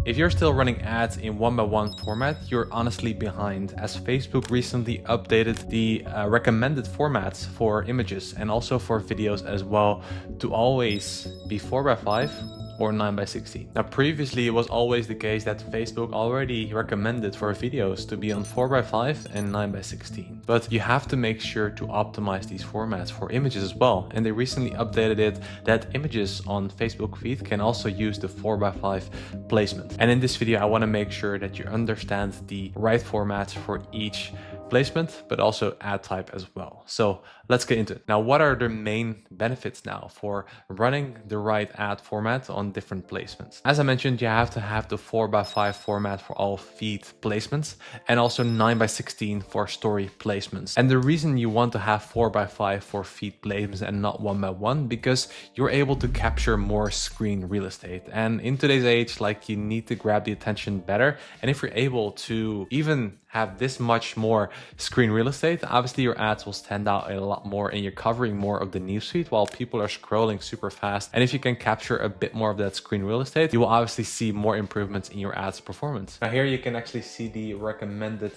If you're still running ads in 1x1 format, you're honestly behind, as Facebook recently updated the recommended formats for images and also for videos as well to always be 4x5 or 9x16. Now previously it was always the case that Facebook already recommended for videos to be on 4x5 and 9x16, but you have to make sure to optimize these formats for images as well, and they recently updated it that images on Facebook feed can also use the 4x5 placement. And in this video I want to make sure that you understand the right formats for each placement, but also ad type as well. So let's get into it. Now, what are the main benefits now for running the right ad format on different placements? As I mentioned, you have to have the 4x5 format for all feed placements and also 9x16 for story placements. And the reason you want to have 4x5 for feed placements and not 1x1, because you're able to capture more screen real estate. And in today's age, like, you need to grab the attention better. And if you're able to even have this much more screen real estate, obviously your ads will stand out a lot more and you're covering more of the newsfeed while people are scrolling super fast. And if you can capture a bit more of that screen real estate, you will obviously see more improvements in your ads performance. Now here you can actually see the recommended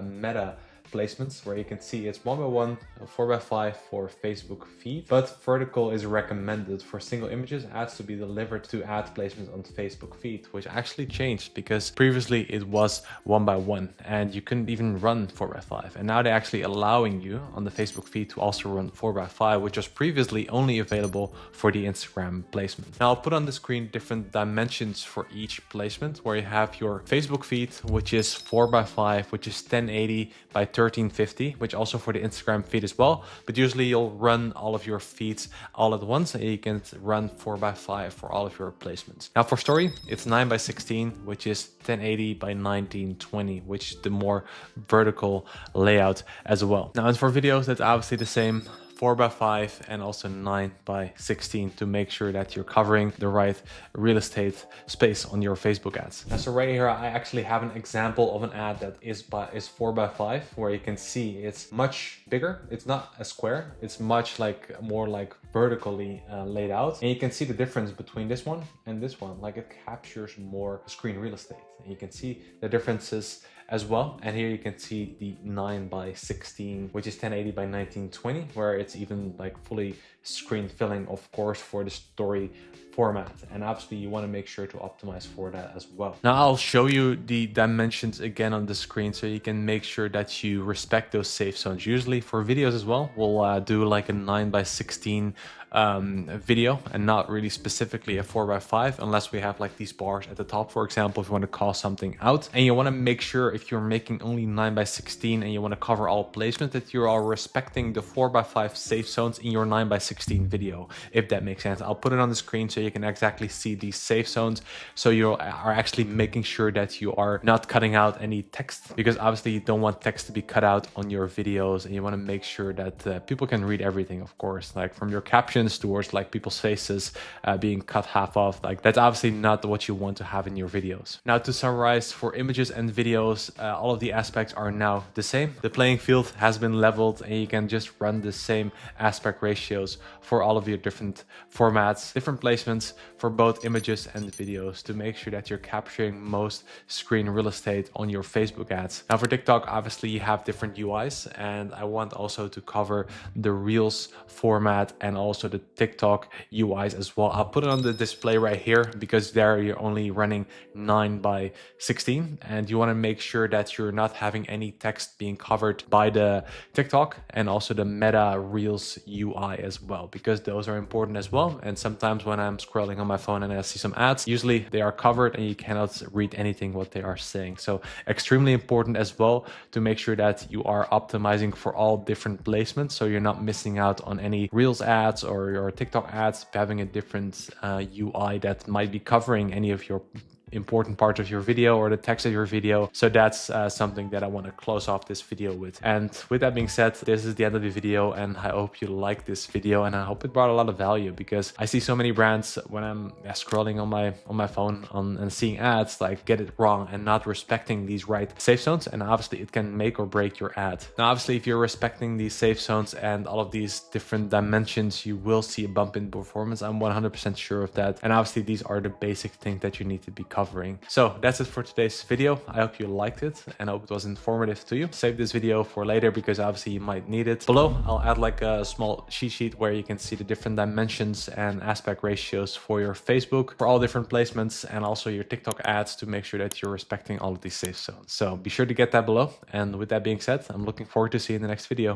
meta placements, where you can see it's 1x1, 4x5 for Facebook feed, but vertical is recommended for single images ads to be delivered to ad placements on Facebook feed, which actually changed because previously it was 1x1 and you couldn't even run 4x5, and now they're actually allowing you on the Facebook feed to also run 4x5, which was previously only available for the Instagram placement. Now I'll put on the screen different dimensions for each placement, where you have your Facebook feed, which is 4x5, which is 1080 by 1350, which also for the Instagram feed as well, but usually you'll run all of your feeds all at once and you can run 4x5 for all of your placements. Now for story, it's 9x16, which is 1080 by 1920, which is the more vertical layout as well. Now, and for videos, that's obviously the same, 4x5 and also 9x16, to make sure that you're covering the right real estate space on your Facebook ads. Now, so right here, I actually have an example of an ad that is 4x5, where you can see it's much bigger. It's not a square. It's much more like vertically laid out. And you can see the difference between this one and this one. Like, it captures more screen real estate. And you can see the differences as well. And here you can see the 9x16, which is 1080 by 1920, where it's even like fully screen filling, of course, for the story format. And obviously you want to make sure to optimize for that as well. Now I'll show you the dimensions again on the screen so you can make sure that you respect those safe zones. Usually for videos as well, we'll do like a 9x16 video and not really specifically a 4x5, unless we have like these bars at the top, for example, if you want to call something out. And you want to make sure, if you're making only 9x16 and you want to cover all placements, that you are respecting the 4x5 safe zones in your 9x16 video, if that makes sense. I'll put it on the screen so you can exactly see these safe zones, so you are actually making sure that you are not cutting out any text, because obviously you don't want text to be cut out on your videos, and you want to make sure that people can read everything, of course, like from your captions towards like people's faces being cut half off. Like, that's obviously not what you want to have in your videos. Now, to summarize, for images and videos, all of the aspects are now the same. The playing field has been leveled and you can just run the same aspect ratios for all of your different formats, different placements for both images and videos, to make sure that you're capturing most screen real estate on your Facebook ads. Now for TikTok, obviously you have different UIs, and I want also to cover the Reels format and also the TikTok UIs as well. I'll put it on the display right here, because there you're only running 9x16, and you want to make sure that you're not having any text being covered by the TikTok and also the Meta Reels UI as well, because those are important as well. And sometimes when I'm scrolling on my phone and I see some ads, usually they are covered and you cannot read anything what they are saying. So extremely important as well to make sure that you are optimizing for all different placements, so you're not missing out on any Reels ads or your TikTok ads having a different UI that might be covering any of your important part of your video or the text of your video. So that's something that I want to close off this video with. And with that being said, this is the end of the video, and I hope you like this video, and I hope it brought a lot of value, because I see so many brands when I'm scrolling on my phone and seeing ads, like, get it wrong and not respecting these right safe zones, and obviously it can make or break your ad. Now obviously if you're respecting these safe zones and all of these different dimensions, you will see a bump in performance. I'm 100% sure of that, and obviously these are the basic things that you need to be covering. covering. So that's it for today's video. I hope you liked it and I hope it was informative to you. Save this video for later because obviously you might need it. Below, I'll add like a small cheat sheet where you can see the different dimensions and aspect ratios for your Facebook, for all different placements, and also your TikTok ads to make sure that you're respecting all of these safe zones. So be sure to get that below. And with that being said, I'm looking forward to seeing you in the next video.